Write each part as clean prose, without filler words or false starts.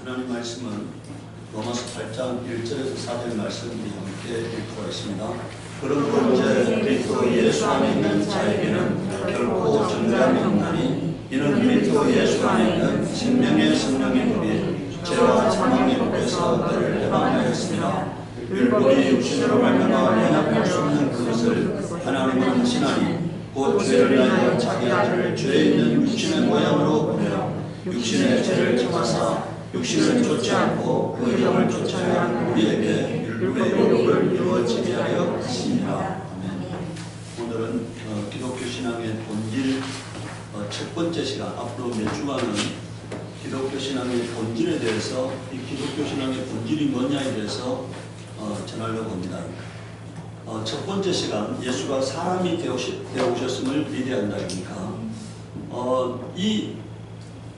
하나님 말씀은 로마서 8장 1절에서 4절 말씀 우리 함께 읽고 있습니다. 그러므로 이제 그리스도 예수 안에 있는 자에게는 결코 정죄함이 없나니 이는 그리스도 예수 안에 있는 생명의 성령의 법이 죄와 사망의 법에서 너를 해방하였습니다. 율법이 육신으로 말미암아 연합할 수 없는 그것을 하나님은 하시나니 곧 죄를 위하여 자기 아들을 죄 있는 육신의 모양으로 보내어 육신의 죄를 잡아사 육신을 쫓지 않고 그 영을 쫓아야 하는 우리에게 율법의 욕을 이루어지게 하려 하시니라. 오늘은 기독교 신앙의 본질 첫 번째 시간, 앞으로 몇 주간은 기독교 신앙의 본질에 대해서 이 기독교 신앙의 본질이 뭐냐에 대해서 전하려고 합니다. 첫 번째 시간, 예수가 사람이 되어오셨음을 믿어야 한다니까.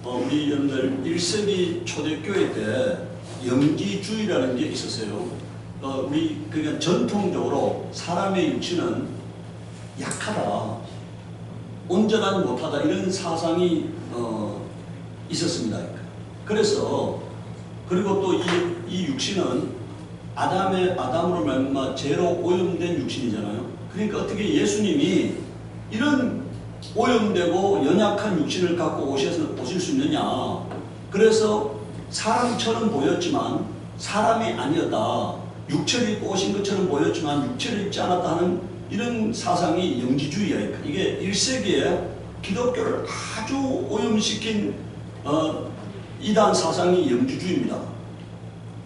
우리 여러분들 1세기 초대교회 때 영지주의라는 게 있었어요. 우리 그러니까 전통적으로 사람의 육신은 약하다, 온전하지 못하다 이런 사상이 있었습니다. 그래서 그리고 또 이 육신은 아담으로 말미암아 죄로 오염된 육신이잖아요. 그러니까 어떻게 예수님이 이런 오염되고 연약한 육신을 갖고 오실 수 있느냐. 그래서 사람처럼 보였지만 사람이 아니었다. 육체를 입고 오신 것처럼 보였지만 육체를 입지 않았다 하는 이런 사상이 영지주의야. 이게 1세기에 기독교를 아주 오염시킨 이단 사상이 영지주의입니다.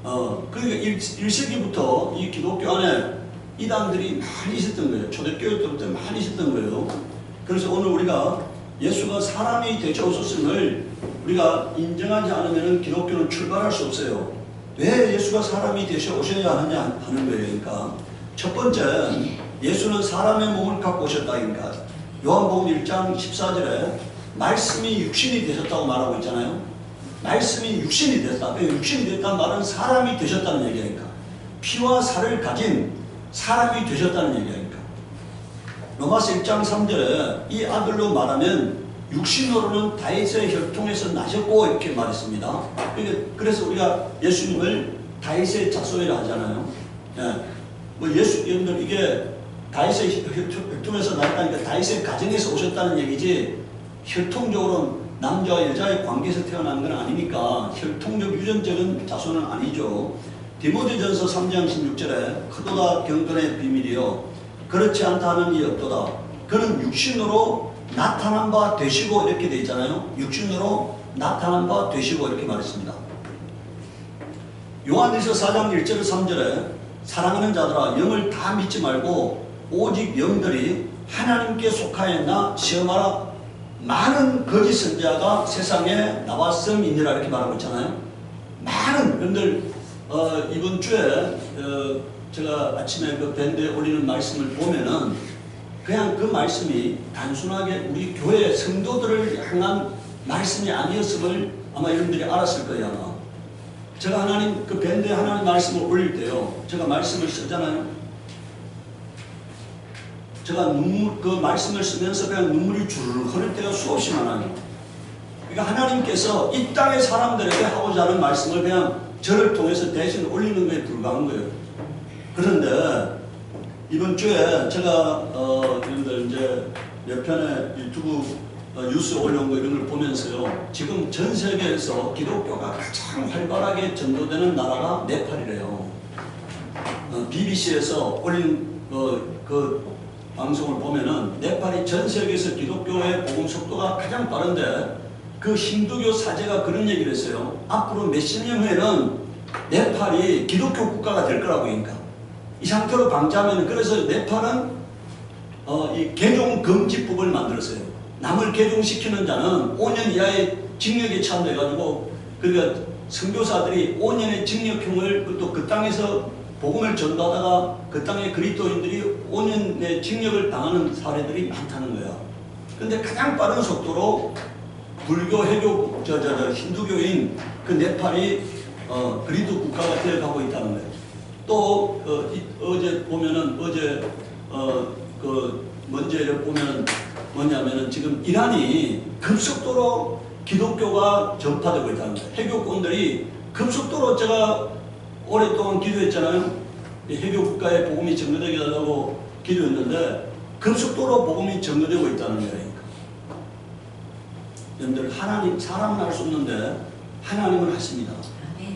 그러니까 1세기부터 이 기독교 안에 이단들이 많이 있었던 거예요. 초대교회 때부터 많이 있었던 거예요. 그래서 오늘 우리가 예수가 사람이 되셔오셨음을 우리가 인정하지 않으면 기독교는 출발할 수 없어요. 왜 예수가 사람이 되셔오셔야 하느냐 하는 거예요. 그러니까 첫 번째, 예수는 사람의 몸을 갖고 오셨다. 그러니까 요한복음 1장 14절에 말씀이 육신이 되셨다고 말하고 있잖아요. 말씀이 육신이 됐다. 육신이 됐다는 말은 사람이 되셨다는 얘기니까. 피와 살을 가진 사람이 되셨다는 얘기니까. 로마서 1장 3절에 이 아들로 말하면 육신으로는 다윗의 혈통에서 나셨고 이렇게 말했습니다. 그래서 우리가 예수님을 다윗의 자손이라 하잖아요. 여러분들 이게 다윗의 혈통에서 나셨다니까 다윗의 가정에서 오셨다는 얘기지 혈통적으로 남자와 여자의 관계에서 태어난 건 아니니까 혈통적 유전적인 자손은 아니죠. 디모데전서 3장 16절에 크도다 경건의 비밀이요 그렇지 않다 하는 이 없도다. 그는 육신으로 나타난 바 되시고 이렇게 되어 있잖아요. 육신으로 나타난 바 되시고 이렇게 말했습니다. 요한일서 4장 1절 3절에 사랑하는 자들아 영을 다 믿지 말고 오직 영들이 하나님께 속하였나 시험하라. 많은 거짓 선지자가 세상에 나왔음이니라 이렇게 말하고 있잖아요. 많은 여러분들 이번 주에 제가 아침에 그 밴드에 올리는 말씀을 보면은 그냥 그 말씀이 단순하게 우리 교회 성도들을 향한 말씀이 아니었음을 아마 여러분들이 알았을 거예요. 아마 제가 하나님 그 밴드에 하나님 말씀을 올릴 때요 제가 말씀을 쓰잖아요. 제가 그 말씀을 쓰면서 그냥 눈물이 주르륵 흐를 때가 수없이 많아요. 그러니까 하나님께서 이 땅의 사람들에게 하고자 하는 말씀을 그냥 저를 통해서 대신 올리는 것에 불과한 거예요. 그런데 이번 주에 제가 여러분들 이제 몇 편의 유튜브 뉴스 올려온 거 이런 걸 보면서요. 지금 전 세계에서 기독교가 가장 활발하게 전도되는 나라가 네팔이래요. BBC에서 올린 그 방송을 보면은 네팔이 전 세계에서 기독교의 복음 속도가 가장 빠른데 그 힌두교 사제가 그런 얘기를 했어요. 앞으로 몇십 년 후에는 네팔이 기독교 국가가 될 거라고 하니까. 이 상태로 방치하면 그래서 네팔은 이 개종 금지법을 만들었어요. 남을 개종시키는 자는 5년 이하의 징역에 처한돼가지고 그러니까 선교사들이 5년의 징역형을 또 그 땅에서 복음을 전도하다가 그 땅의 그리스도인들이 5년의 징역을 당하는 사례들이 많다는 거야. 근데 가장 빠른 속도로 불교, 해교, 힌두교인 그 네팔이 그리스도 국가가 되어가고 있다는 거예요. 또 어제 보면은 먼저 보면은 뭐냐면은 지금 이란이 급속도로 기독교가 전파되고 있다는 거예요. 해교권들이 급속도로 제가 오랫동안 기도했잖아요. 해교 국가에 복음이 전거되게 하려고 기도했는데 급속도로 복음이 전거되고 있다는 거예요. 여러분들, 하나님, 사람은 할 수 없는데 하나님은 하십니다.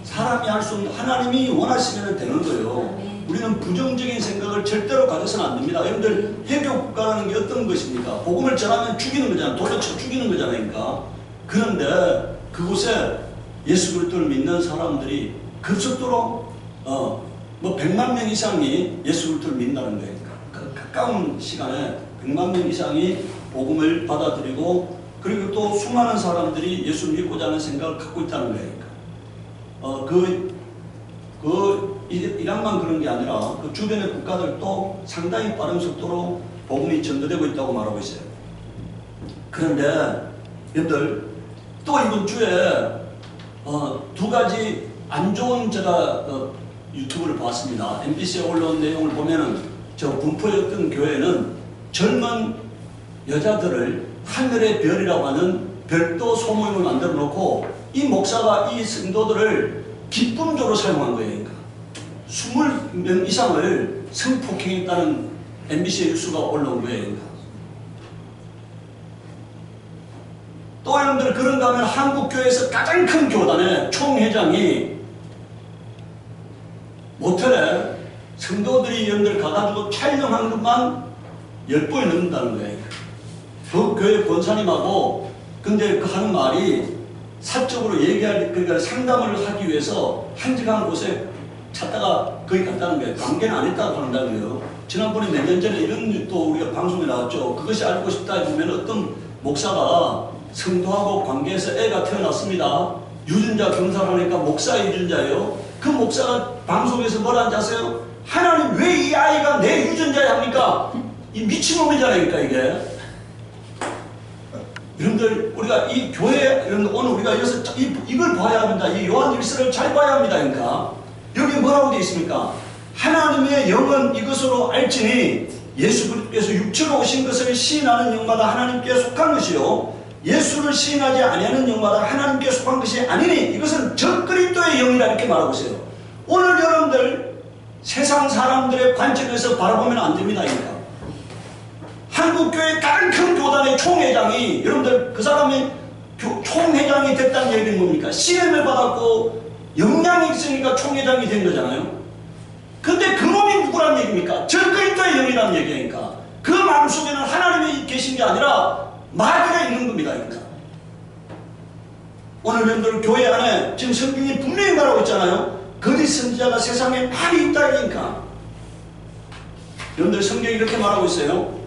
사람이 할 수 없는, 하나님이 원하시면 되는 거예요. 우리는 부정적인 생각을 절대로 가져서는 안 됩니다. 여러분들, 해교 국가라는 게 어떤 것입니까? 복음을 전하면 죽이는 거잖아요. 돌려쳐 죽이는 거잖아요. 그러니까. 그런데 그곳에 예수 그리스도를 믿는 사람들이 급속도로 뭐 100만 명 이상이 예수 그리스도를 믿는다는 거예요. 가까운 시간에 100만 명 이상이 복음을 받아들이고, 그리고 또 수많은 사람들이 예수를 믿고자 하는 생각을 갖고 있다는 거예요. 이란만 그런 게 아니라 그 주변의 국가들도 상당히 빠른 속도로 복음이 전도되고 있다고 말하고 있어요. 그런데 여러분들, 또 이번 주에 두 가지 안 좋은 제가 유튜브를 봤습니다. MBC에 올라온 내용을 보면은 저 분포의 어떤 교회는 젊은 여자들을 하늘의 별이라고 하는 별도 소모임을 만들어 놓고 이 목사가 이 성도들을 기쁨조로 사용한 거예요. 그러니까 20명 이상을 성폭행했다는 MBC의 뉴스가 올라온 거예요. 그러니까. 또 여러분들, 그런가 하면 한국교회에서 가장 큰 교단의 총회장이 모텔에 성도들이 여러분들 가가지고 촬영한 것만 10번이 넘는다는 거예요. 그 교회 권사님하고 근데 그 하는 말이 사적으로 얘기할, 그러니까 상담을 하기 위해서 한적한 곳에 찾다가 거기 갔다는 거예요. 관계는 안 했다고 한다는 거예요. 지난번에 몇 년 전에 이런 또 우리가 방송에 나왔죠. 그것이 알고 싶다 보면 어떤 목사가 성도하고 관계에서 애가 태어났습니다. 유전자 검사를 하니까 목사 유전자예요. 그 목사가 방송에서 뭐라 하는지 아세요? 하나님, 왜 이 아이가 내 유전자야 합니까? 이 미친놈이잖아요. 그러니까 이게. 여러분들, 우리가 이 교회, 여러분들, 오늘 우리가 여기서 이걸 봐야 합니다. 이 요한 일서를 잘 봐야 합니다. 그러니까. 여기 뭐라고 되어 있습니까? 하나님의 영은 이것으로 알지니 예수 그리스도께서 육체로 오신 것을 시인하는 영마다 하나님께 속한 것이요, 예수를 시인하지 아니하는 영마다 하나님께 속한 것이 아니니 이것은 저 그리스도의 영이라 이렇게 말하고 있어요. 오늘 여러분들, 세상 사람들의 관점에서 바라보면 안 됩니다. 그러니까. 한국교회 가장 큰 교단의 총회장이, 여러분들, 그 사람이 총회장이 됐다는 얘기는 뭡니까? CM을 받았고 역량이 있으니까 총회장이 된 거잖아요. 근데 그 놈이 누구란 얘기입니까? 저 그리스도의 영이라는 얘기니까. 그 마음속에는 하나님이 계신 게 아니라 마귀가 있는 겁니다. 그러니까. 오늘 여러분들, 교회 안에 지금 성경이 분명히 말하고 있잖아요. 거짓 선지자가 세상에 많이 있다. 그러니까. 여러분들, 성경이 이렇게 말하고 있어요.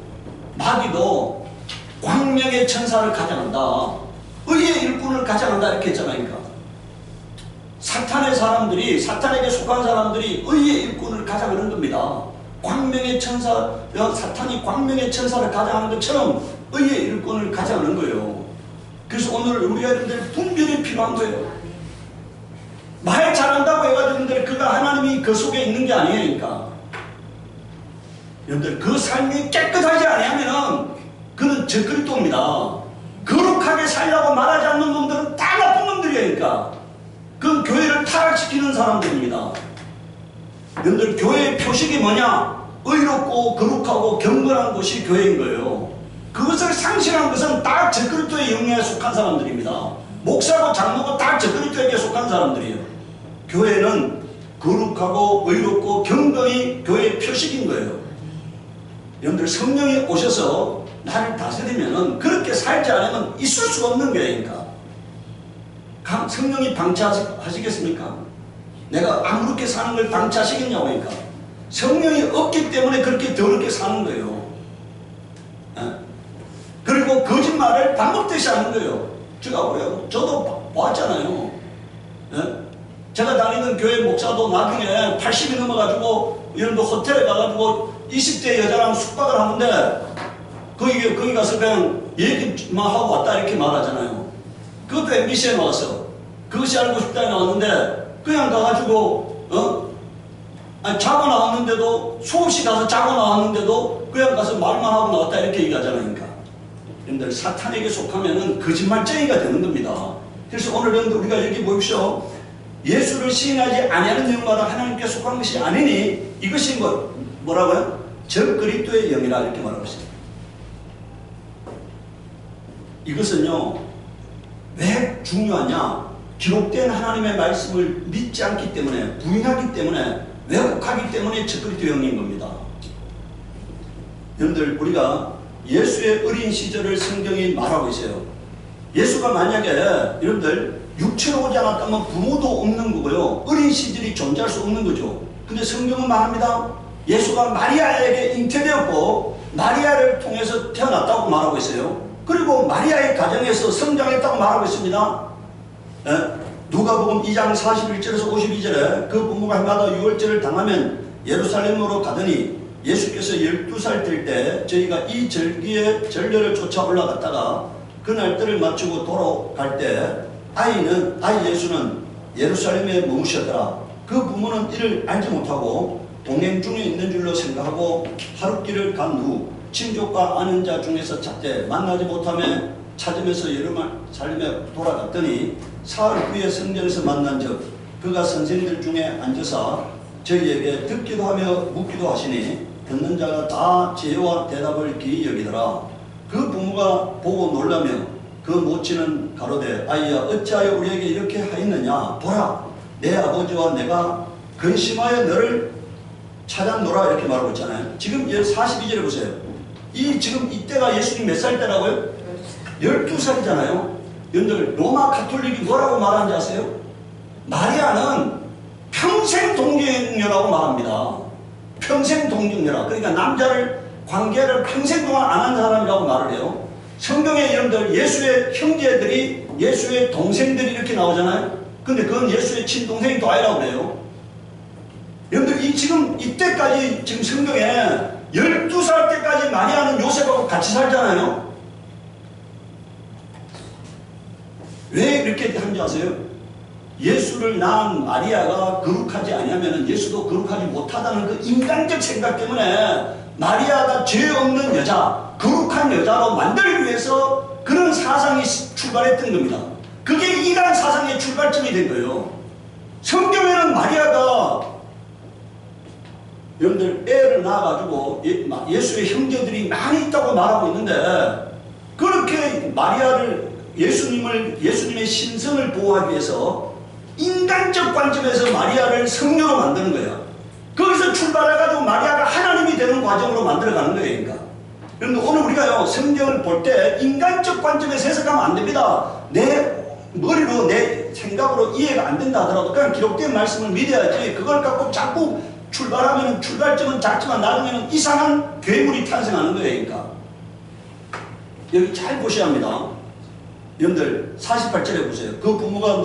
마귀도 광명의 천사를 가장한다, 의의 일꾼을 가장한다, 이렇게 했잖아요. 그러니까. 사탄의 사람들이, 사탄에게 속한 사람들이 의의 일꾼을 가장하는 겁니다. 광명의 천사, 사탄이 광명의 천사를 가장하는 것처럼 의의 일꾼을 가장하는 거예요. 그래서 오늘 우리 여러분들 분별이 필요한 거예요. 말 잘한다고 해가지고 여러분들, 그가 하나님이 그 속에 있는 게 아니에요. 그러니까. 여러분들, 그 삶이 깨끗하지 아니하면은 그는 저 그리스도입니다. 거룩하게 살려고 말하지 않는 놈들은 다 나쁜 놈들이니까. 그건 교회를 타락시키는 사람들입니다. 여러분들, 교회의 표식이 뭐냐? 의롭고 거룩하고 경건한 곳이 교회인 거예요. 그것을 상실한 것은 다 저 그리스도의 영에 속한 사람들입니다. 목사고 장로고 다 저 그리스도에게 속한 사람들이에요. 교회는 거룩하고 의롭고 경건이 교회의 표식인 거예요. 여러분들, 성령이 오셔서 나를 다스리면은 그렇게 살지 않으면 있을 수가 없는 거예요. 그러니까. 성령이 방치하시겠습니까? 내가 아무렇게 사는 걸 방치하시겠냐고. 그러니까. 성령이 없기 때문에 그렇게 더럽게 사는 거예요. 그리고 거짓말을 밥 먹듯이 하는 거예요. 제가 그래요. 저도 봤잖아요. 제가 다니는 교회 목사도 나중에 80이 넘어가지고 여러분들 호텔에 가가지고 20대 여자랑 숙박을 하는데 거기 가서 그냥 얘기만 하고 왔다 이렇게 말하잖아요. 그것도 MBC에 나왔어. 그것이 알고 싶다에 나왔는데 그냥 가가지고 자고 나왔는데도, 수없이 가서 자고 나왔는데도 그냥 가서 말만 하고 나왔다 이렇게 얘기하잖아요. 그러니까. 여러분들, 사탄에게 속하면은 거짓말쟁이가 되는 겁니다. 그래서 오늘 여러분들, 우리가 여기 보십시오. 예수를 시인하지 아니하는 영마다 하나님께 속한 것이 아니니 이것이 뭐라고요? 적 그리스도의 영이라 이렇게 말하고 있어요. 이것은요 왜 중요하냐? 기록된 하나님의 말씀을 믿지 않기 때문에, 부인하기 때문에, 왜곡하기 때문에 적 그리스도 영인 겁니다. 여러분들, 우리가 예수의 어린 시절을 성경이 말하고 있어요. 예수가 만약에 여러분들 육체로 오지 않았다면 부모도 없는 거고요, 어린 시절이 존재할 수 없는 거죠. 근데 성경은 말합니다. 예수가 마리아에게 잉태되었고 마리아를 통해서 태어났다고 말하고 있어요. 그리고 마리아의 가정에서 성장했다고 말하고 있습니다. 누가복음 2장 41절에서 52절에 그 부모가 해마다 유월절을 당하면 예루살렘으로 가더니 예수께서 12살 될 때 저희가 이 절기의 전례를 쫓아 올라갔다가 그날 때를 맞추고 돌아갈 때 아이 예수는 예루살렘에 머무셨더라. 그 부모는 이를 알지 못하고 동행 중에 있는 줄로 생각하고 하룻길을 간 후 친족과 아는 자 중에서 찾되 만나지 못하며 찾으면서 예루살렘에 돌아갔더니 사흘 후에 성전에서 만난 적 그가 선생들 중에 앉아서 저희에게 듣기도 하며 묻기도 하시니 듣는 자가 다 제와 대답을 기이 여기더라. 그 부모가 보고 놀라며 그 모친은 가로되 아이야 어찌하여 우리에게 이렇게 하였느냐. 보라 내 아버지와 내가 근심하여 너를 찾았노라 이렇게 말하고 있잖아요. 지금 42절에 보세요. 지금 이때가 예수님 몇 살 때라고요? 12살이잖아요. 여러분들 로마 가톨릭이 뭐라고 말하는지 아세요? 마리아는 평생 동정녀라고 말합니다. 평생 동정녀라. 그러니까 남자를 관계를 평생 동안 안 한 사람이라고 말을 해요. 성경에 여러분들 예수의 형제들이 예수의 동생들이 이렇게 나오잖아요. 근데 그건 예수의 친동생이 또 아니라고 그래요. 여러분들 지금 이때까지 지금 성경에 12살 때까지 마리아는 요셉하고 같이 살잖아요. 왜 이렇게 한지 아세요? 예수를 낳은 마리아가 거룩하지 아니하면 예수도 거룩하지 못하다는 그 인간적 생각 때문에 마리아가 죄 없는 여자, 거룩한 여자로 만들기 위해서 그런 사상이 출발했던 겁니다. 그게 이단 사상의 출발점이 된 거예요. 성경에는 마리아가 여러분들 애를 낳아가지고 예수의 형제들이 많이 있다고 말하고 있는데 그렇게 마리아를 예수님의 신성을 보호하기 위해서 인간적 관점에서 마리아를 성녀로 만드는 거야. 거기서 출발해가지고 마리아가 하나님이 되는 과정으로 만들어가는 거예요. 그러니까. 그런데 오늘 우리가요 성경을 볼 때 인간적 관점에서 해석하면 안 됩니다. 내 머리로 내 생각으로 이해가 안 된다 하더라도 그냥 기록된 말씀을 믿어야지. 그걸 갖고 자꾸 출발하면 출발점은 작지만 나중에는 이상한 괴물이 탄생하는 거예요. 그러니까. 여기 잘 보셔야 합니다. 여러분들 48절에 보세요. 그 부모가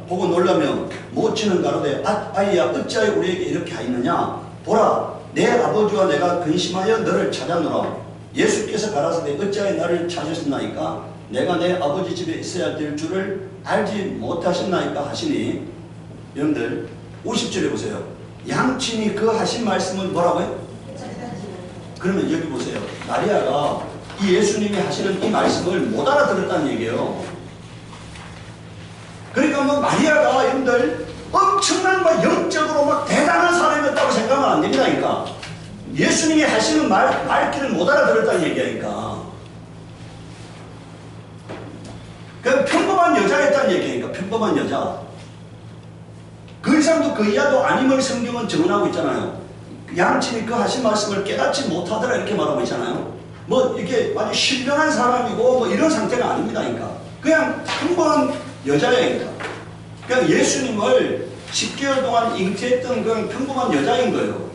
보고 놀라며 모친은 가로되 아이야 어찌하여 우리에게 이렇게 하였느냐. 보라 내 아버지와 내가 근심하여 너를 찾아노라. 예수께서 가라사대 어찌하여 나를 찾으셨나이까. 내가 내 아버지 집에 있어야 될 줄을 알지 못하셨나이까 하시니. 여러분들 50절에 보세요. 양친이 그 하신 말씀은 뭐라고요? 그러면 여기 보세요. 마리아가 이 예수님이 하시는 이 말씀을 못 알아들었다는 얘기예요. 그러니까 마리아가 여러분들 엄청난 영적으로 대단한 사람이었다고 생각하면 안 됩니다. 그러니까 예수님이 하시는 말귀를 못 알아들었다는 얘기니까. 그러니까 평범한 여자였다는 얘기니까. 평범한 여자. 그 이상도 그 이하도 아님을 성경은 증언하고 있잖아요. 양친이 그 하신 말씀을 깨닫지 못하더라 이렇게 말하고 있잖아요. 이게 아주 신령한 사람이고 이런 상태가 아닙니다. 그러니까 그냥 평범한 여자애니까. 그냥 예수님을 10개월 동안 잉태했던 그냥 평범한 여자인 거예요.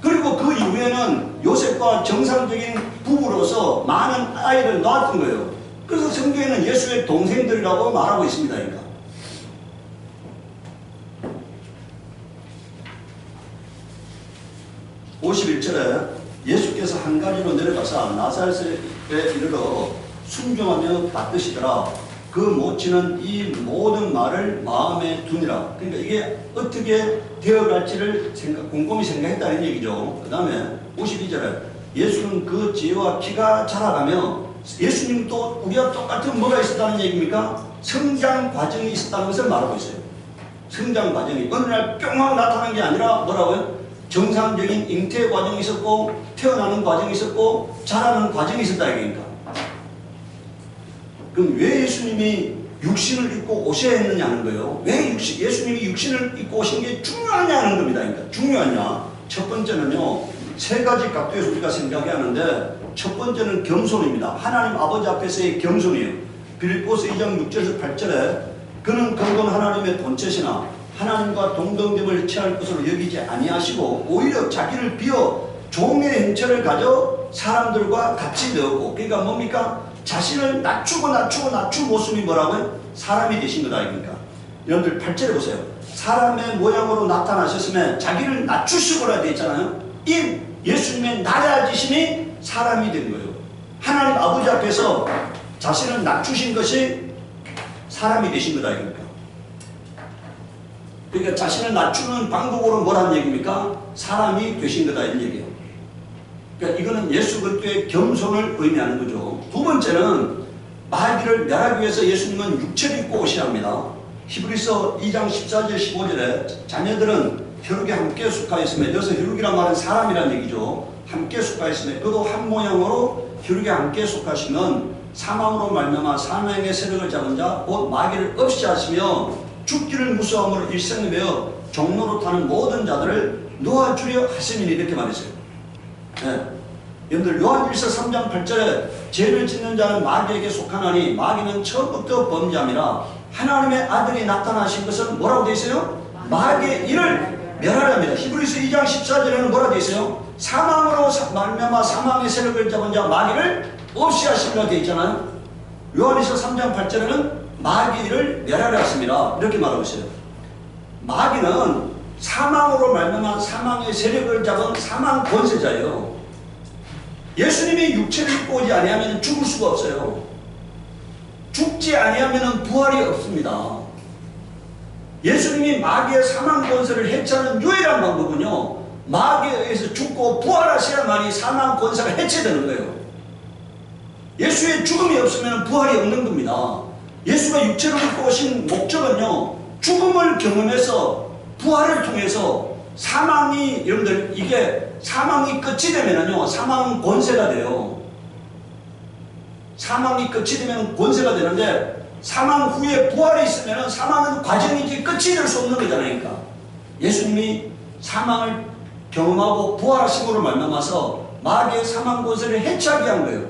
그리고 그 이후에는 요셉과 정상적인 부부로서 많은 아이를 낳았던 거예요. 그래서 성경에는 예수의 동생들이라고 말하고 있습니다. 그러니까. (51절에) 예수께서 한 가지로 내려가서 나사렛에 이르러 순종하며 받드시더라. 그 모친은 이 모든 말을 마음에 두니라. 그러니까 이게 어떻게 되어갈지를 곰곰이 생각했다는 얘기죠. 그 다음에 52절에 예수는 그 지혜와 키가 자라가며, 예수님도 우리와 똑같은 뭐가 있었다는 얘기입니까? 성장 과정이 있었다는 것을 말하고 있어요. 성장 과정이 어느 날 뿅 하고 나타난 게 아니라 뭐라고요? 정상적인 잉태 과정이 있었고 태어나는 과정이 있었고 자라는 과정이 있었다 이거니까. 그럼 왜 예수님이 육신을 입고 오셔야 했느냐는 거예요. 왜 예수님이 육신을 입고 오신 게 중요하냐는 겁니다. 그러니까 중요하냐. 첫 번째는요. 세 가지 각도에서 우리가 생각해야 하는데 첫 번째는 겸손입니다. 하나님 아버지 앞에서의 겸손이에요. 빌립보서 2장 6절에서 8절에 그는 근본 하나님의 본체시나 하나님과 동등됨을 취할 것으로 여기지 아니하시고 오히려 자기를 비어 종의 형체를 가져 사람들과 같이 되었고 그러니까 뭡니까? 자신을 낮춘 모습이 뭐라고요? 사람이 되신 거다 이거니까. 여러분들 8절에 보세요. 사람의 모양으로 나타나셨으면 자기를 낮추시고라 되어 있잖아요. 이 예수님의 낮아지심이 사람이 된 거예요. 하나님 아버지 앞에서 자신을 낮추신 것이 사람이 되신 거다 이거니까. 그러니까 자신을 낮추는 방법으로 뭐라는 얘기입니까? 사람이 되신 거다 이런 얘기예요. 그러니까 이거는 예수 그리스도의 겸손을 의미하는 거죠. 두 번째는 마귀를 멸하기 위해서 예수님은 육체를 입고 오셔야 합니다. 히브리서 2장 14절 15절에 자녀들은 혈육에 함께 속하였으며 여기서 혈육이란 말은 사람이란 얘기죠. 함께 속하였으며 그도 한 모양으로 혈육에 함께 속하시면 사망으로 말미암아 사망의 세력을 잡은 자 곧 마귀를 없이 하시며 죽기를 무서움으로 일생을 베어 종로로 타는 모든 자들을 놓아주려 하시니 이렇게 말했어요. 네. 여러분들 요한일서 3장 8절에 죄를 짓는 자는 마귀에게 속하나니 마귀는 처음부터 범죄함이라 하나님의 아들이 나타나신 것은 뭐라고 되어 있어요? 마귀의 일을 멸하랍니다. 히브리서 2장 14절에는 뭐라고 되어 있어요? 사망으로 말미암아 사망의 세력을 잡은 자 마귀를 없이 하시리라 되어 있잖아요. 요한일서 3장 8절에는 마귀의 일을 멸하려 했습니다. 이렇게 말하고 있어요. 마귀는 사망으로 말미암아 사망의 세력을 잡은 사망 권세자예요. 예수님이 육체를 입고 오지 아니하면 죽을 수가 없어요. 죽지 아니하면 부활이 없습니다. 예수님이 마귀의 사망 권세를 해체하는 유일한 방법은요. 마귀에 의해서 죽고 부활하셔야만이 사망 권세가 해체되는 거예요. 예수의 죽음이 없으면 부활이 없는 겁니다. 예수가 육체를 입고 오신 목적은요. 죽음을 경험해서 부활을 통해서 사망이 여러분들 이게 사망이 끝이 되면은요. 사망은 권세가 돼요. 사망이 끝이 되면 권세가 되는데 사망 후에 부활이 있으면 사망은 과정이지 끝이 될 수 없는 거잖아요. 그러니까 예수님이 사망을 경험하고 부활하심으로 말미암아서 마귀의 사망 권세를 해체하게 한 거예요.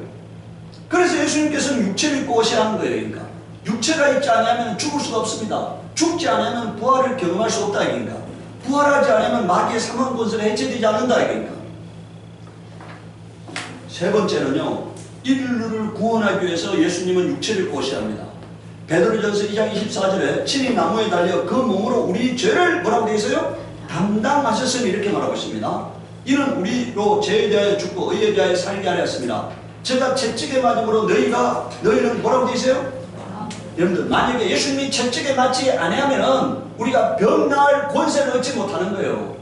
그래서 예수님께서는 육체를 입고 오셔야 하는 거예요. 그러니까 육체가 있지 않으면 죽을 수가 없습니다. 죽지 않으면 부활을 경험할 수 없다 이거니까. 부활하지 않으면 마귀의 사망 권세가 해체되지 않는다 이거니까. 세 번째는요. 인류를 구원하기 위해서 예수님은 육체를 입고 오셔야 합니다. 베드로전서 2장 24절에 친히 나무에 달려 그 몸으로 우리 죄를 뭐라고 되어 있어요? 담당하셨으니 이렇게 말하고 있습니다. 이는 우리로 죄에 대하여 죽고 의에 대하여 살게 하려 했습니다. 제가 채찍에 맞음으로 너희는 뭐라고 되어 있어요? 여러분들 만약에 예수님이 채찍에 맞지 아니하면 우리가 병 나을 권세를 얻지 못하는 거예요.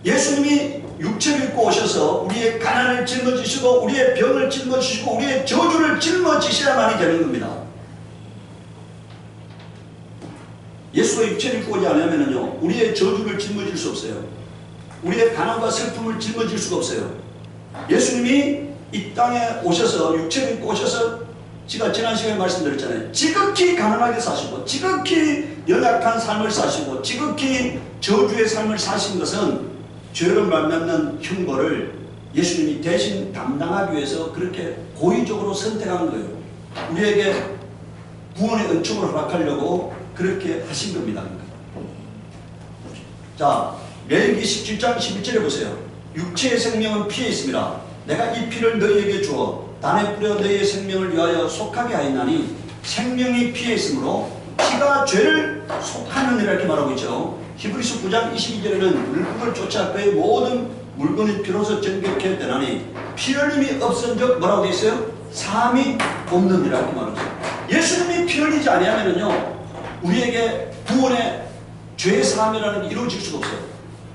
예수님이 육체를 입고 오셔서 우리의 가난을 짊어지시고 우리의 병을 짊어지시고 우리의 저주를 짊어지셔야만이 되는 겁니다. 예수가 육체를 입고 오지 않으면요 우리의 저주를 짊어질 수 없어요. 우리의 가난과 슬픔을 짊어질 수가 없어요. 예수님이 이 땅에 오셔서 육체를 입고 오셔서 제가 지난 시간에 말씀드렸잖아요. 지극히 가난하게 사시고 지극히 연약한 삶을 사시고 지극히 저주의 삶을 사신 것은 죄를 말미암는 형벌을 예수님이 대신 담당하기 위해서 그렇게 고의적으로 선택한 거예요. 우리에게 구원의 은총을 허락하려고 그렇게 하신 겁니다. 자, 레위기 17장 11절에 보세요. 육체의 생명은 피에 있습니다. 내가 이 피를 너희에게 주어 단에 뿌려 너희의 생명을 위하여 속하게 하였나니 생명이 피에 있으므로 피가 죄를 속하느니라 이렇게 말하고 있죠. 히브리서 9장 22절에는 물품을 쫓아 그의 모든 물건이 피로서 정결케 되나니 피 흘림이 없은즉 뭐라고 되어 있어요? 사함이 없느니라 이렇게 말하고 있어요. 예수님이 피 흘리지 아니하면요 우리에게 구원의 죄 사함이라는 게 이루어질 수가 없어요.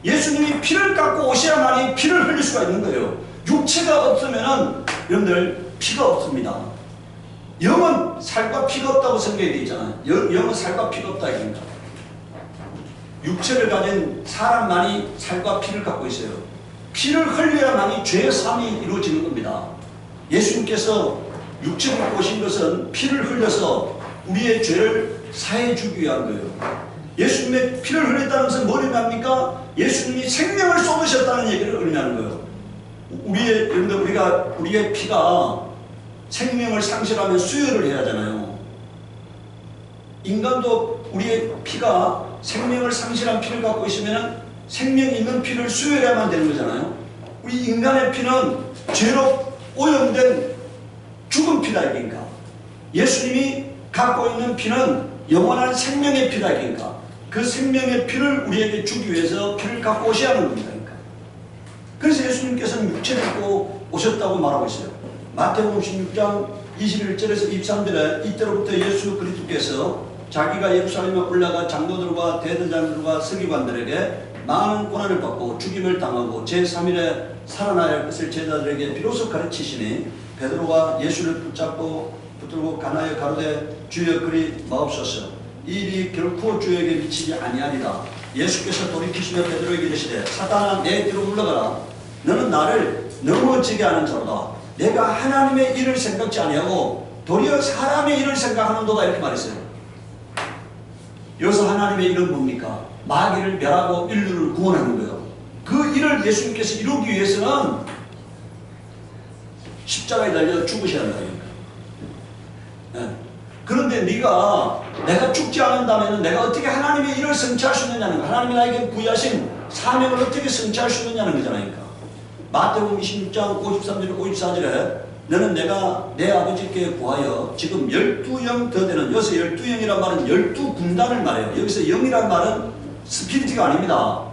예수님이 피를 깎고 오셔야만이 피를 흘릴 수가 있는 거예요. 육체가 없으면은 여러분들 피가 없습니다. 영은 살과 피가 없다고 성경에 되어 있잖아요. 영은 살과 피가 없다 이겁니다. 육체를 가진 사람만이 살과 피를 갖고 있어요. 피를 흘려야만이 죄의 삶이 이루어지는 겁니다. 예수님께서 육체를 갖고 오신 것은 피를 흘려서 우리의 죄를 사해 주기 위한 거예요. 예수님의 피를 흘렸다는 것은 뭘 의미합니까? 예수님이 생명을 쏟으셨다는 얘기를 의미하는 거예요. 우리의 피가 생명을 상실하면 수혈을 해야 하잖아요. 인간도 우리의 피가 생명을 상실한 피를 갖고 있으면 생명 있는 피를 수혈해야만 되는 거잖아요. 우리 인간의 피는 죄로 오염된 죽은 피다 이니까. 예수님이 갖고 있는 피는 영원한 생명의 피다 이니까. 그 생명의 피를 우리에게 주기 위해서 피를 갖고 오셔야 하는 겁니다. 그러니까. 그래서 예수님께서는 육체를 입고 오셨다고 말하고 있어요. 마태복음 16장 21절에서 23절에 이때로부터 예수 그리스도께서 자기가 예루살렘에 올라가 장로들과 대제사장들과 서기관들에게 많은 고난을 받고 죽임을 당하고 제3일에 살아나야 할 것을 제자들에게 비로소 가르치시니 베드로가 예수를 붙들고 가나에 가로되 주여 그리 마옵소서 이 일이 결코 주에게 미치지 아니하리라. 예수께서 돌이키시며 베드로에게 이르시되 사탄아 내 뒤로 물러가라. 너는 나를 넘어지게 하는 자로다. 내가 하나님의 일을 생각지 아니하고 도리어 사람의 일을 생각하는도다 이렇게 말했어요. 여기서 하나님의 일은 뭡니까? 마귀를 멸하고 인류를 구원하는 거예요. 그 일을 예수님께서 이루기 위해서는 십자가에 달려 죽으셔야 한다. 네. 그런데 내가 죽지 않는다면 내가 어떻게 하나님의 일을 성취할 수 있느냐는 거야. 하나님이 나에게 부여하신 사명을 어떻게 성취할 수 있느냐는 거잖아요. 마태복음 26장 53절 54절에 너는 내가 내 아버지께 구하여 지금 12영 더 되는, 여기서 12영이란 말은 12군단을 말해요. 여기서 영이란 말은 스피리트가 아닙니다.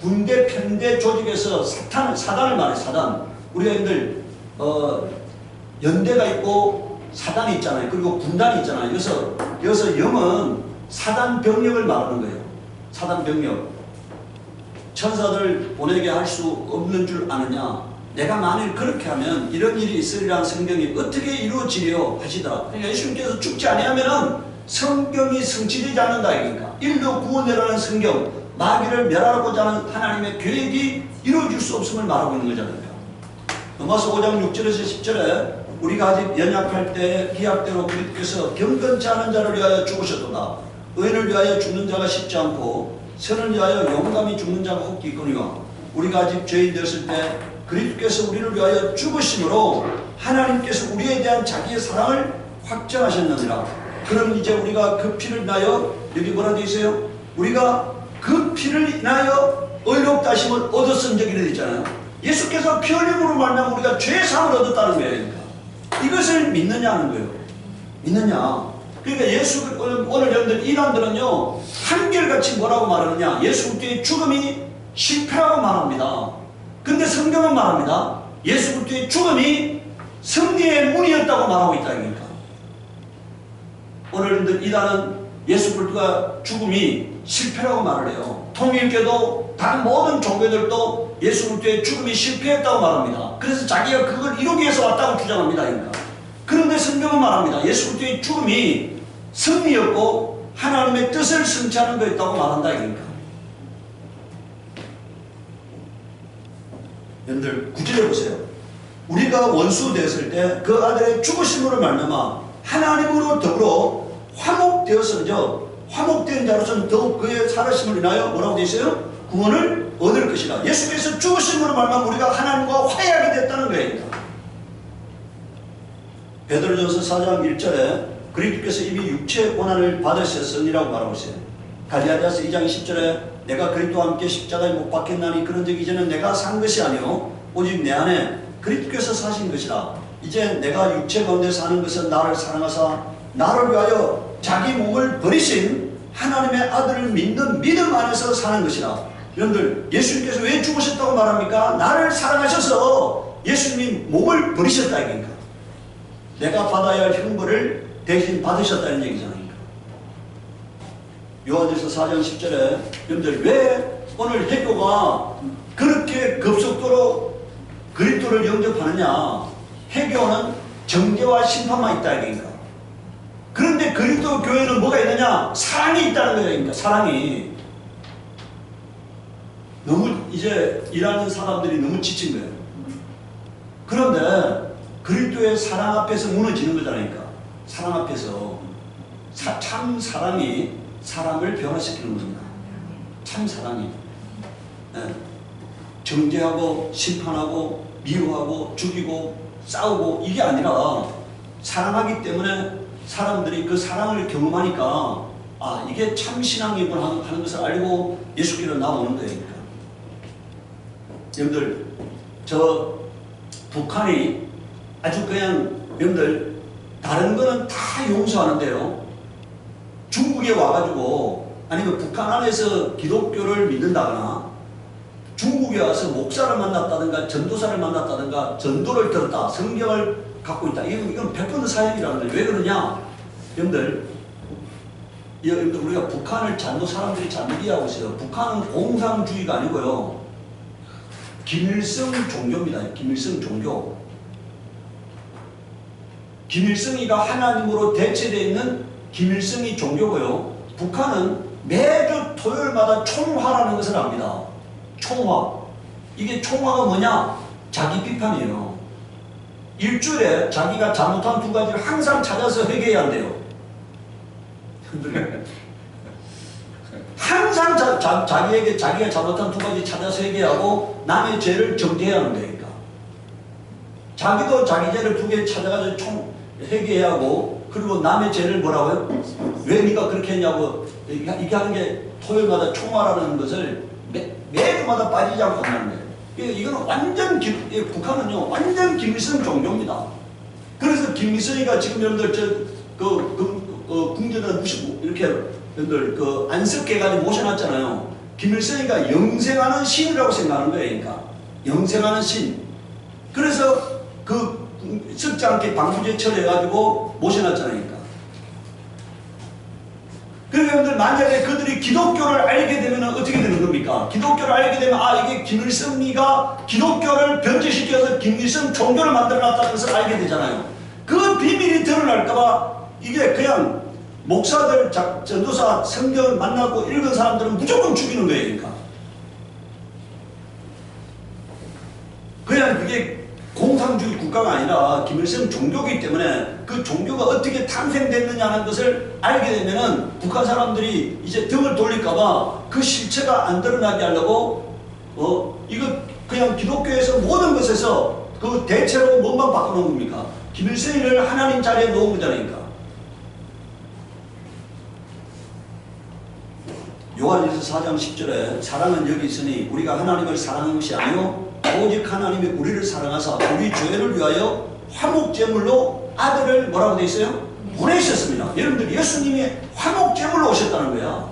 군대 편대 조직에서 사단을 말해요. 사단. 우리가 여러분들 연대가 있고 사단이 있잖아요. 그리고 군단이 있잖아요. 여기서 영은 사단 병력을 말하는 거예요. 사단 병력. 천사들 보내게 할 수 없는 줄 아느냐? 내가 만일 그렇게 하면 이런 일이 있으리라는 성경이 어떻게 이루어지려 하시더라. 그러니까 예수님께서 죽지 아니하면은 성경이 성취되지 않는다 이거니까. 인류 구원이라는 성경, 마귀를 멸하고자 하는 하나님의 계획이 이루어질 수 없음을 말하고 있는 거잖아요. 로마서 5장 6절에서 10절에 우리가 아직 연약할 때 기약대로 그리스도께서 경건치 않은 자를 위하여 죽으셨도다. 의인을 위하여 죽는 자가 쉽지 않고 선을 위하여 용감히 죽는 자가 혹 있거니와 우리가 아직 죄인 되었을 때 그리스도께서 우리를 위하여 죽으심으로 하나님께서 우리에 대한 자기의 사랑을 확정하셨느니라. 그럼 이제 우리가 그 피를 인하여, 여기 뭐라 되어 있어요? 우리가 그 피를 인하여 의롭다 하심을 얻었은 적이 되어 있잖아요. 예수께서 피 흘림으로 말하면 우리가 죄사함을 얻었다는 거예요. 그러니까. 이것을 믿느냐는 거예요. 믿느냐. 그러니까 오늘 여러분들 이단들은요 한결같이 뭐라고 말하느냐, 예수 그리스도의 죽음이 실패라고 말합니다. 근데 성경은 말합니다. 예수 그리스도의 죽음이 승리의 문이었다고 말하고 있다. 그러니까 오늘 여러분들 이단은 예수 그리스도가 죽음이 실패라고 말을 해요. 통일교도 다른 모든 종교들도 예수 그리스도의 죽음이 실패했다고 말합니다. 그래서 자기가 그걸 이루기 위해서 왔다고 주장합니다. 그러니까. 그런데 성경은 말합니다. 예수 그리스도의 죽음이 승리였고 하나님의 뜻을 성취하는 거였다고 말한다. 그러니까. 여러분들 구절해 보세요. 우리가 원수 되었을 때 그 아들의 죽으심으로 말미암아 하나님으로 더불어 화목되었은즉 화목된 자로서는 더욱 그의 살아심을 인하여 뭐라고 되어 있어요? 구원을 얻을 것이다. 예수께서 죽으심으로 말미암아 우리가 하나님과 화해하게 됐다는 거예요. 베드로전서 4장 1절에 그리스도께서 이미 육체의 고난을 받으셨으니라고 말하고 있어요. 갈라디아서 2장 10절에 내가 그리스도와 함께 십자가에 못 박혔나니 그런 적 이제는 내가 산 것이 아니요 오직 내 안에 그리스도께서 사신 것이라. 이제 내가 육체 가운데 사는 것은 나를 사랑하사 나를 위하여 자기 몸을 버리신 하나님의 아들을 믿는 믿음 안에서 사는 것이라. 여러분들 예수님께서 왜 죽으셨다고 말합니까? 나를 사랑하셔서 예수님이 몸을 버리셨다 이겁니다. 내가 받아야 할 형벌을 대신 받으셨다는 얘기잖아요. 요한일서 4장 10절에 여러분들 왜 오늘 해교가 그렇게 급속도로 그리스도를 영접하느냐? 해교는 정죄와 심판만 있다 이거니까. 그런데 그리스도 교회는 뭐가 있느냐? 사랑이 있다는 거예요. 사랑이. 너무 이제 일하는 사람들이 너무 지친 거예요. 그런데 그리스도의 사랑 앞에서 무너지는 거잖아요. 사랑 앞에서 참 사랑이 사람을 변화시키는 겁니다. 참 사랑이 정죄하고 심판하고 미워하고 죽이고 싸우고 이게 아니라 사랑하기 때문에 사람들이 그 사랑을 경험하니까 아 이게 참 신앙이구나 하는 것을 알고 예수께로 나오는 거예요. 여러분들 저 북한이 아주 그냥 여러분들 다른 거는 다 용서하는데요. 중국에 와가지고 아니면 북한 안에서 기독교를 믿는다거나 중국에 와서 목사를 만났다든가 전도사를 만났다든가 전도를 들었다 성경을 갖고 있다 이건 100% 사형이라는 거예요. 왜 그러냐 여러분들 우리가 북한을 사람들이 잘못 이해하고 있어요. 북한은 공산주의가 아니고요 김일성 종교입니다. 김일성 종교. 김일성이가 하나님으로 대체되어 있는 김일성이 종교고요. 북한은 매주 토요일마다 총화라는 것을 합니다. 총화. 이게 총화가 뭐냐? 자기 비판이에요. 일주일에 자기가 잘못한 두 가지를 항상 찾아서 회개해야 한대요. 항상 자기에게 자기가 잘못한 두 가지 찾아서 회개하고 남의 죄를 정죄해야 하는 거니까. 자기도 자기 죄를 두 개 찾아가지고 회개해야 하고 그리고 남의 죄를 뭐라고요? 왜 네가 그렇게 했냐고 이렇게 하는 게 토요일마다 총화라는 것을 매주마다 빠지지 않고 한다는 거예요. 이거는 완전 북한은요 완전 김일성 종교입니다. 그래서 김일성이가 지금 여러분들 궁전에 이렇게 여러분들 안석해가지고 모셔놨잖아요. 김일성이가 영생하는 신이라고 생각하는 거예요. 그러니까 영생하는 신. 그래서 썩지 않게 방부제 처리해가지고 모셔놨잖아요. 그러니까 여러분들 만약에 그들이 기독교를 알게 되면 어떻게 되는 겁니까? 기독교를 알게 되면 아 이게 김일성이가 기독교를 변질시켜서 김일성 종교를 만들어놨다는 것을 알게 되잖아요. 그 비밀이 드러날까봐 이게 그냥 목사들, 전도사, 성경을 만나고 읽은 사람들은 무조건 죽이는 거예요. 그러니까. 그냥 그게 공산주의 국가가 아니라 김일성 종교이기 때문에 그 종교가 어떻게 탄생됐느냐는 것을 알게 되면은 북한 사람들이 이제 등을 돌릴까봐 그 실체가 안 드러나게 하려고 이거 그냥 기독교에서 모든 것에서 그 대체로 뭔만 바꿔놓은 겁니까? 김일성이를 하나님 자리에 놓은 거잖아요. 요한일서 4장 10절에 사랑은 여기 있으니 우리가 하나님을 사랑한 것이 아니요 오직 하나님이 우리를 사랑하사 우리 죄를 위하여 화목제물로 아들을 뭐라고 되어 있어요? 보내셨습니다. 여러분들 예수님이 화목제물로 오셨다는 거야.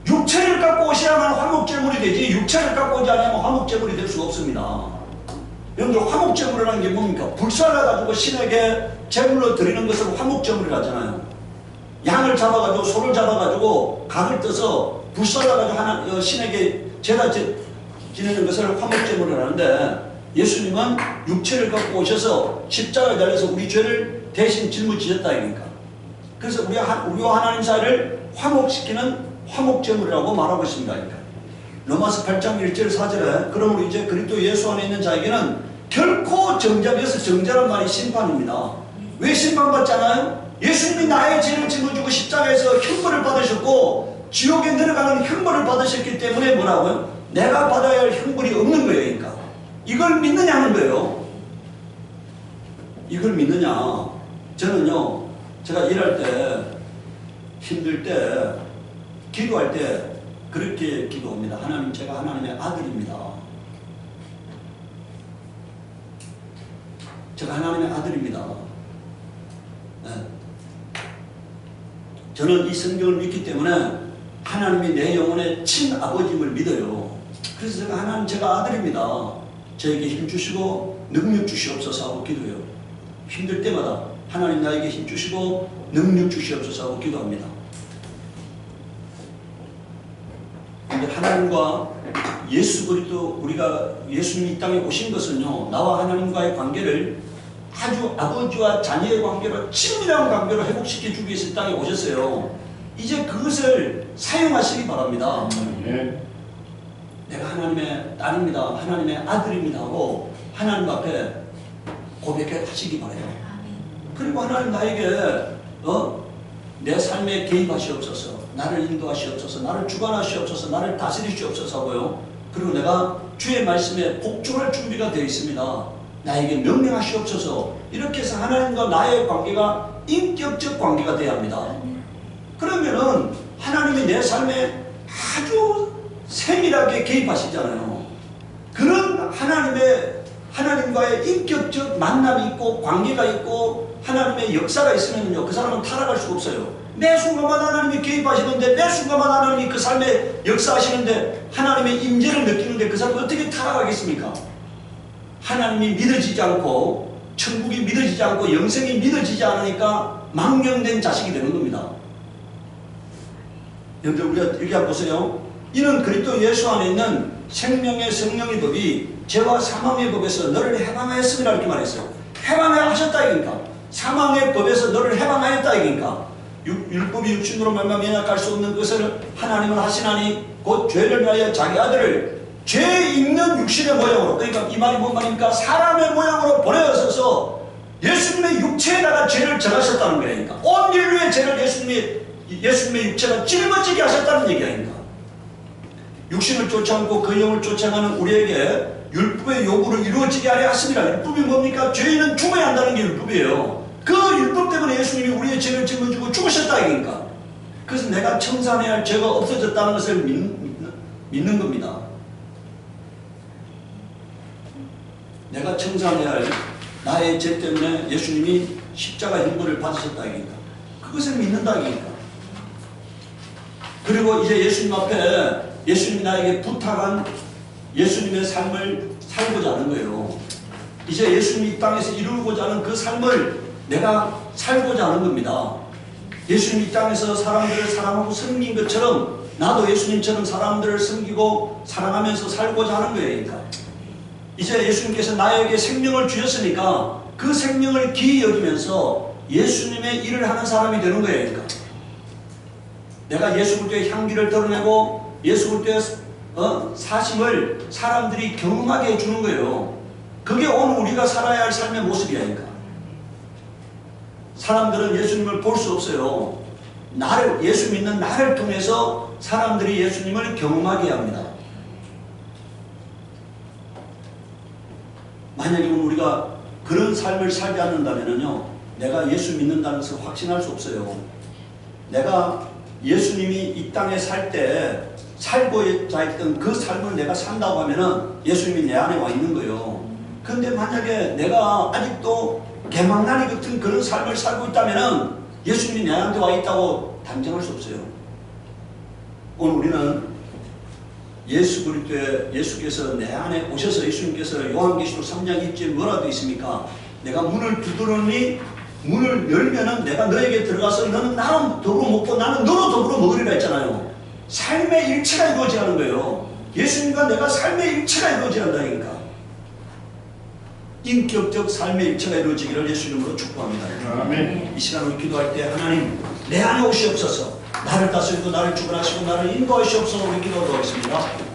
육체를 갖고 오셔야만 화목제물이 되지 육체를 갖고 오지 않으면 화목제물이 될 수가 없습니다. 여러분들 화목제물이라는 게 뭡니까? 불살라가지고 신에게 제물로 드리는 것을 화목제물이라 하잖아요. 양을 잡아가지고 소를 잡아가지고 각을 떠서 불살라가지고 신에게 제사 지내는 것을 화목제물을 하는데 예수님은 육체를 갖고 오셔서 십자가에 달려서 우리 죄를 대신 짊어지셨다 이니까. 그래서 우리와 하나님 사이를 화목시키는 화목제물이라고 말하고 있습니다. 그러니까. 로마서 8장 1절 4절에 그러므로 이제 그리스도 예수 안에 있는 자에게는 결코 정죄에서 정죄란 말이 심판입니다. 왜 심판받지 않아요? 예수님이 나의 죄를 짊어지고 십자가에서 형벌을 받으셨고 지옥에 내려가는 형벌을 받으셨기 때문에 뭐라고요? 내가 받아야 할 형벌이 없는 거예요. 그러니까 이걸 믿느냐는 거예요. 이걸 믿느냐. 저는요 제가 일할 때 힘들 때 기도할 때 그렇게 기도합니다. 하나님 제가 하나님의 아들입니다. 제가 하나님의 아들입니다. 네. 저는 이 성경을 믿기 때문에 하나님이 내 영혼의 친아버지임을 믿어요. 그래서 제가 하나님 제가 아들입니다. 저에게 힘 주시고 능력 주시옵소서 하고 기도해요. 힘들 때마다 하나님 나에게 힘 주시고 능력 주시옵소서 하고 기도합니다. 근데 하나님과 예수 그리스도 우리가 예수님이 이 땅에 오신 것은요 나와 하나님과의 관계를 아주 아버지와 자녀의 관계로 친밀한 관계로 회복시켜 주기 위해서 이 땅에 오셨어요. 이제 그것을 사용하시기 바랍니다. 내가 하나님의 딸입니다. 하나님의 아들입니다 하고 하나님 앞에 고백하시기 바래요. 그리고 하나님 나에게 내 삶에 개입하시옵소서, 나를 인도하시옵소서, 나를 주관하시옵소서, 나를 다스리시옵소서 하고요. 그리고 내가 주의 말씀에 복종할 준비가 되어 있습니다. 나에게 명령하시옵소서. 이렇게 해서 하나님과 나의 관계가 인격적 관계가 되어야 합니다. 그러면은 하나님이 내 삶에 아주 세밀하게 개입하시잖아요. 그런 하나님과의 인격적 만남이 있고 관계가 있고 하나님의 역사가 있으면요, 그 사람은 타락할 수가 없어요. 매 순간마다 하나님이 개입하시는데, 매 순간마다 하나님이 그 삶에 역사하시는데, 하나님의 임재를 느끼는데 그 사람은 어떻게 타락하겠습니까? 하나님이 믿어지지 않고, 천국이 믿어지지 않고, 영생이 믿어지지 않으니까 망령된 자식이 되는 겁니다. 여러분들 우리가 여기 한번 보세요. 이는 그리스도 예수 안에 있는 생명의 성령의 법이 죄와 사망의 법에서 너를 해방하였습니다 이렇게 말했어요. 해방하셨다 이기니까, 사망의 법에서 너를 해방하였다 이기니까, 율법이 육신으로 말미암아 연약할 수 없는 것을 하나님은 하시나니 곧 죄를 위하여 자기 아들을 죄 있는 육신의 모양으로, 그러니까 이 말이 뭔 말입니까? 사람의 모양으로 보내어서 예수님의 육체에다가 죄를 정하셨다는 거니까, 온 인류의 죄를 예수님의 육체가 짊어지게 하셨다는 얘기 아닙니까? 육신을 쫓지 않고 그 영을 쫓아가는 우리에게 율법의 요구를 이루어지게 하려 하십니다. 율법이 뭡니까? 죄인은 죽어야 한다는 게 율법이에요. 그 율법 때문에 예수님이 우리의 죄를 짊어지고 죽으셨다 이니까. 그래서 내가 청산해야 할 죄가 없어졌다는 것을 믿는 겁니다. 내가 청산해야 할 나의 죄 때문에 예수님이 십자가 형벌을 받으셨다 이니까. 그것을 믿는다 이니까. 그리고 이제 예수님 앞에 예수님이 나에게 부탁한 예수님의 삶을 살고자 하는 거예요. 이제 예수님이 이 땅에서 이루고자 하는 그 삶을 내가 살고자 하는 겁니다. 예수님이 이 땅에서 사람들을 사랑하고 섬긴 것처럼 나도 예수님처럼 사람들을 섬기고 사랑하면서 살고자 하는 거예요. 그러니까 이제 예수님께서 나에게 생명을 주셨으니까 그 생명을 귀히 여기면서 예수님의 일을 하는 사람이 되는 거예요. 그러니까 내가 예수 그리스도의 향기를 드러내고 예수 그리스도의 사심을 사람들이 경험하게 해주는 거예요. 그게 오늘 우리가 살아야 할 삶의 모습이니까. 사람들은 예수님을 볼 수 없어요. 예수 믿는 나를 통해서 사람들이 예수님을 경험하게 합니다. 만약에 우리가 그런 삶을 살지 않는다면요, 내가 예수 믿는다는 것을 확신할 수 없어요. 내가 예수님이 이 땅에 살 때 살고자 했던 그 삶을 내가 산다고 하면은 예수님이 내 안에 와 있는 거예요. 그런데 만약에 내가 아직도 개망나니 같은 그런 삶을 살고 있다면은 예수님이 내 안에 와 있다고 단정할 수 없어요. 오늘 우리는 예수 그리스도의 예수께서 내 안에 오셔서 예수님께서 요한계시록 3장 2절에 뭐라고 되어 있습니까? 내가 문을 두드리니 문을 열면은 내가 너에게 들어가서 너는 나랑 더불어 먹고 나는 너로 더불어 먹으리라 했잖아요. 삶의 일체가 이루어지는 거예요. 예수님과 내가 삶의 일체가 이루어진다니까. 인격적 삶의 일체가 이루어지기를 예수 이름으로 축복합니다. 아멘. 이 시간을 기도할 때 하나님 내 안에 오시옵소서. 나를 다스리고 나를 주관하시고 나를 인도하시옵소서. 우리 기도하겠습니다.